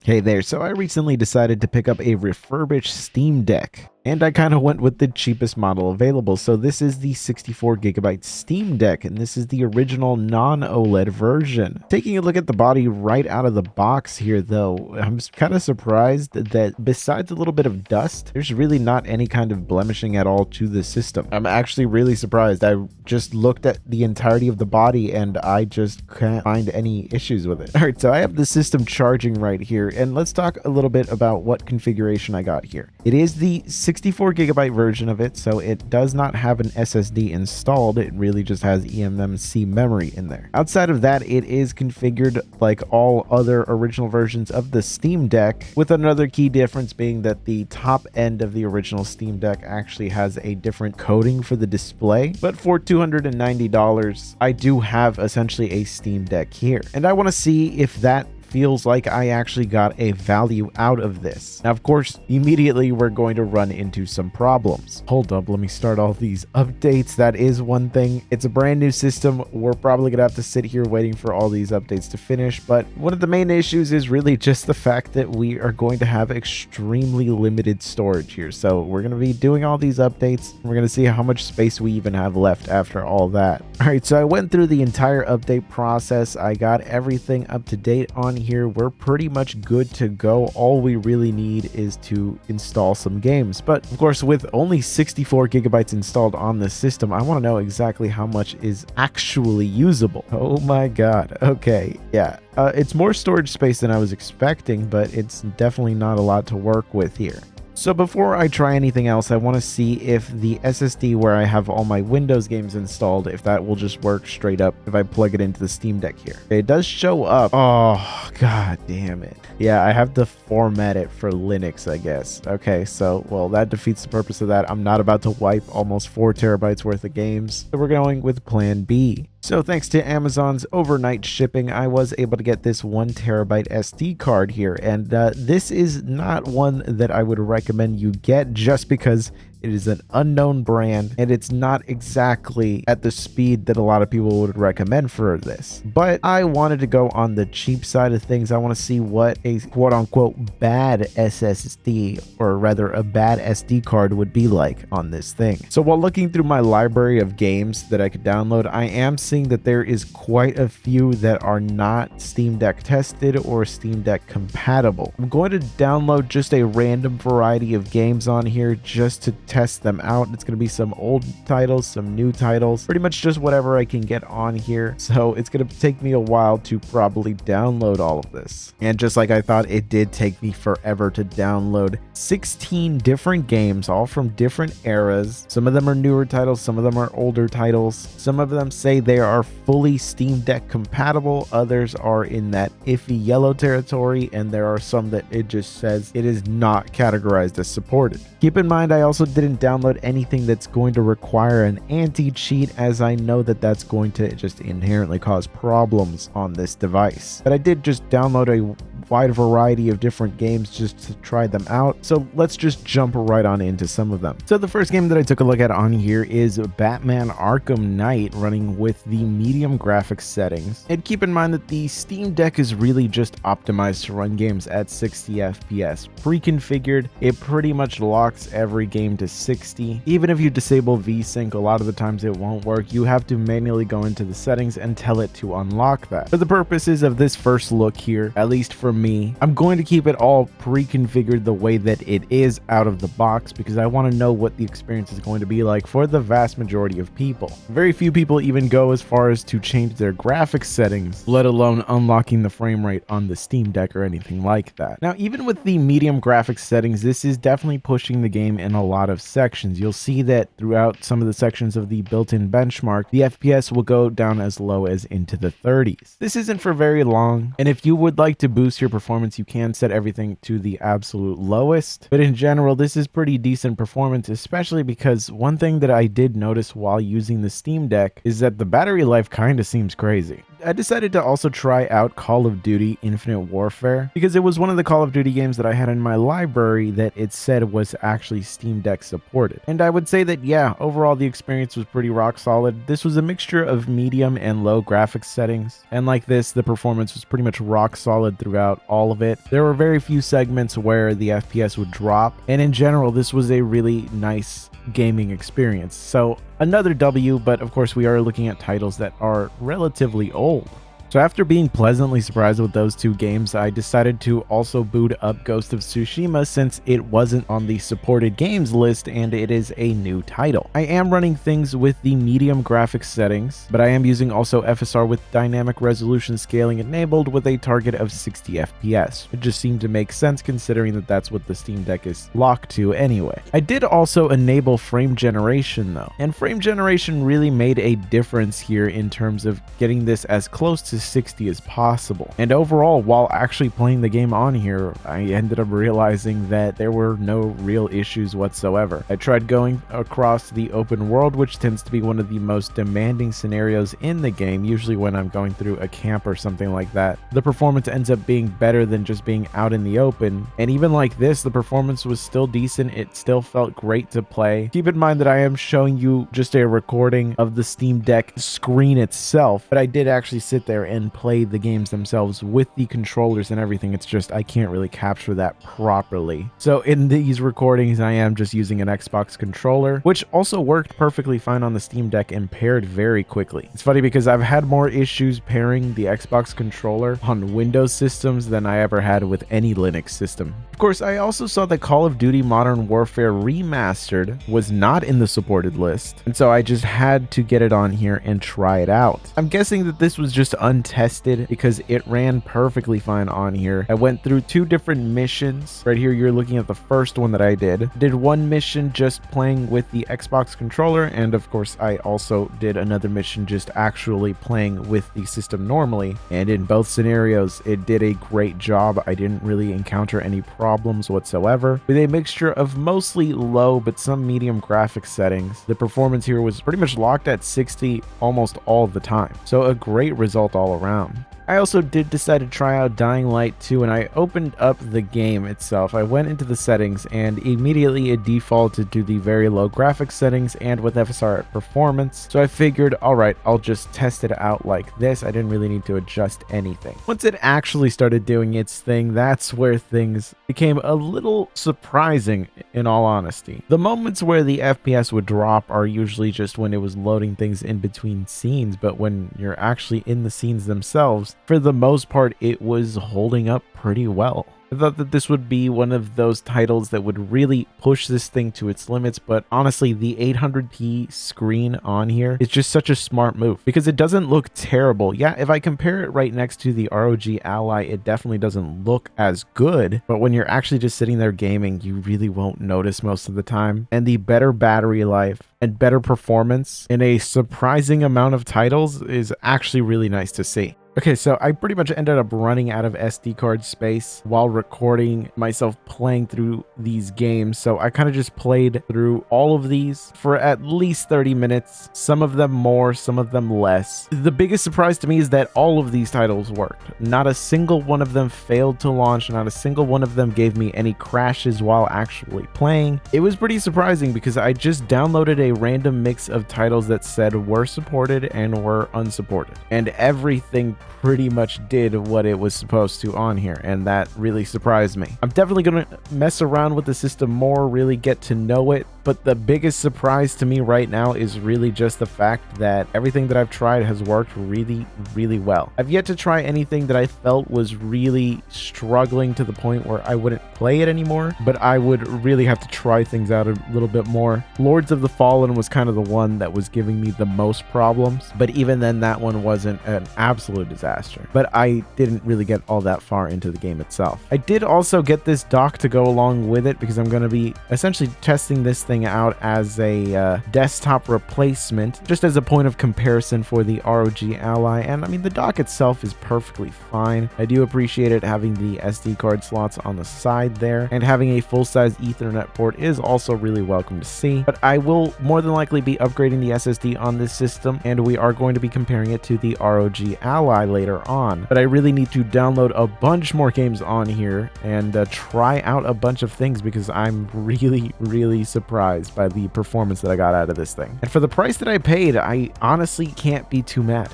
Hey there, so I recently decided to pick up a refurbished Steam Deck, and I kind of went with the cheapest model available. So this is the 64GB Steam Deck, and this is the original non-OLED version. Taking a look at the body right out of the box here though, I'm kind of surprised that besides a little bit of dust, there's really not any kind of blemishing at all to the system. I'm actually really surprised. I just looked at the entirety of the body and I just can't find any issues with it. All right, so I have the system charging right here, and let's talk a little bit about what configuration I got here. It is the 64GB version of it, so it does not have an SSD installed. It really just has eMMC memory in there. Outside of that, it is configured like all other original versions of the Steam Deck, with another key difference being that the top end of the original Steam Deck actually has a different coating for the display. But for $290, I do have essentially a Steam Deck here, and I want to see if that feels like I actually got a value out of this. Now, of course, immediately we're going to run into some problems. Hold up, let me start all these updates. That is one thing. It's a brand new system. We're probably gonna have to sit here waiting for all these updates to finish, but one of the main issues is really just the fact that we are going to have extremely limited storage here. So we're gonna be doing all these updates. We're gonna see how much space we even have left after all that. All right, so I went through the entire update process. I got everything up to date on here. We're pretty much good to go. All we really need is to install some games, but of course with only 64GB installed on the system, I want to know exactly how much is actually usable. Oh my god. Okay, yeah, it's more storage space than I was expecting, but it's definitely not a lot to work with here. So before I try anything else, I want to see if the SSD where I have all my Windows games installed, if that will just work straight up if I plug it into the Steam Deck here. It does show up. Oh, god damn it. Yeah, I have to format it for Linux, I guess. Okay, so, well, that defeats the purpose of that. I'm not about to wipe almost 4 terabytes worth of games. So we're going with plan B. So thanks to Amazon's overnight shipping, I was able to get this 1TB SD card here, and this is not one that I would recommend you get just because it is an unknown brand and it's not exactly at the speed that a lot of people would recommend for this. But I wanted to go on the cheap side of things. I want to see what a quote-unquote bad SSD, or rather a bad SD card, would be like on this thing. So while looking through my library of games that I could download, I am seeing that there is quite a few that are not Steam Deck tested or Steam Deck compatible. I'm going to download just a random variety of games on here just to test them out. It's going to be some old titles, some new titles, pretty much just whatever I can get on here. So it's going to take me a while to probably download all of this. And just like I thought, it did take me forever to download 16 different games, all from different eras. Some of them are newer titles, some of them are older titles. Some of them say they are fully Steam Deck compatible, others are in that iffy yellow territory, and there are some that it just says it is not categorized as supported. Keep in mind, I also didn't download anything that's going to require an anti-cheat, as I know that that's going to just inherently cause problems on this device. But I did just download a wide variety of different games just to try them out. So let's just jump right on into some of them. So the first game that I took a look at on here is Batman Arkham Knight, running with the medium graphics settings. And keep in mind that the Steam Deck is really just optimized to run games at 60 FPS. Pre-configured, it pretty much locks every game to 60. Even if you disable VSync, a lot of the times it won't work. You have to manually go into the settings and tell it to unlock that. For the purposes of this first look here, at least for me, I'm going to keep it all pre-configured the way that it is out of the box, because I want to know what the experience is going to be like for the vast majority of people. Very few people even go as far as to change their graphics settings, let alone unlocking the frame rate on the Steam Deck or anything like that. Now, even with the medium graphics settings, this is definitely pushing the game in a lot of sections. You'll see that throughout some of the sections of the built-in benchmark, the FPS will go down as low as into the 30s. This isn't for very long, and if you would like to boost your performance, you can set everything to the absolute lowest, but in general this is pretty decent performance, especially because one thing that I did notice while using the Steam Deck is that the battery life kind of seems crazy. I decided to also try out Call of Duty Infinite Warfare because it was one of the Call of Duty games that I had in my library that it said was actually Steam Deck supported. And I would say that, yeah, overall the experience was pretty rock solid. This was a mixture of medium and low graphics settings. And like this, the performance was pretty much rock solid throughout all of it. There were very few segments where the FPS would drop. And in general, this was a really nice gaming experience. So another W, but of course we are looking at titles that are relatively old. So after being pleasantly surprised with those two games, I decided to also boot up Ghost of Tsushima since it wasn't on the supported games list and it is a new title. I am running things with the medium graphics settings, but I am using also FSR with dynamic resolution scaling enabled with a target of 60 FPS. It just seemed to make sense considering that that's what the Steam Deck is locked to anyway. I did also enable frame generation though, and frame generation really made a difference here in terms of getting this as close to 60 as possible. And overall, while actually playing the game on here, I ended up realizing that there were no real issues whatsoever. I tried going across the open world, which tends to be one of the most demanding scenarios in the game, usually when I'm going through a camp or something like that. The performance ends up being better than just being out in the open, and even like this, the performance was still decent. It still felt great to play. Keep in mind that I am showing you just a recording of the Steam Deck screen itself, but I did actually sit there and play the games themselves with the controllers and everything. It's just I can't really capture that properly. So in these recordings, I am just using an Xbox controller, which also worked perfectly fine on the Steam Deck and paired very quickly. It's funny because I've had more issues pairing the Xbox controller on Windows systems than I ever had with any Linux system. Of course, I also saw that Call of Duty Modern Warfare Remastered was not in the supported list, and so I just had to get it on here and try it out. I'm guessing that this was just untested because it ran perfectly fine on here. I went through two different missions. Right here, you're looking at the first one that I did one mission just playing with the Xbox controller, and of course I also did another mission just actually playing with the system normally, and in both scenarios it did a great job. I didn't really encounter any problems whatsoever. With a mixture of mostly low but some medium graphics settings, the performance here was pretty much locked at 60 almost all the time, so a great result all around. I also did decide to try out Dying Light 2, and I opened up the game itself. I went into the settings and immediately it defaulted to the very low graphics settings and with FSR at performance. So I figured, alright, I'll just test it out like this. I didn't really need to adjust anything. Once it actually started doing its thing, that's where things became a little surprising, in all honesty. The moments where the FPS would drop are usually just when it was loading things in between scenes, but when you're actually in the scenes themselves, for the most part, it was holding up pretty well. I thought that this would be one of those titles that would really push this thing to its limits, but honestly, the 800p screen on here is just such a smart move because it doesn't look terrible. Yeah, if I compare it right next to the ROG Ally, it definitely doesn't look as good, but when you're actually just sitting there gaming, you really won't notice most of the time. And the better battery life and better performance in a surprising amount of titles is actually really nice to see. Okay, so I pretty much ended up running out of SD card space while recording myself playing through these games. So I kind of just played through all of these for at least 30 minutes, some of them more, some of them less. The biggest surprise to me is that all of these titles worked. Not a single one of them failed to launch. Not a single one of them gave me any crashes while actually playing. It was pretty surprising because I just downloaded a random mix of titles that said were supported and were unsupported. And everything pretty much did what it was supposed to on here, and that really surprised me. I'm definitely going to mess around with the system more, really get to know it, but the biggest surprise to me right now is really just the fact that everything that I've tried has worked really, really well. I've yet to try anything that I felt was really struggling to the point where I wouldn't play it anymore, but I would really have to try things out a little bit more. Lords of the Fallen was kind of the one that was giving me the most problems, but even then that one wasn't an absolute disaster. But I didn't really get all that far into the game itself. I did also get this dock to go along with it because I'm going to be essentially testing this thing coming out as a desktop replacement, just as a point of comparison for the ROG Ally. And I mean, the dock itself is perfectly fine. I do appreciate it having the SD card slots on the side there, and having a full-size Ethernet port is also really welcome to see. But I will more than likely be upgrading the SSD on this system, and we are going to be comparing it to the ROG Ally later on. But I really need to download a bunch more games on here and try out a bunch of things, because I'm really surprised by the performance that I got out of this thing. And for the price that I paid, I honestly can't be too mad.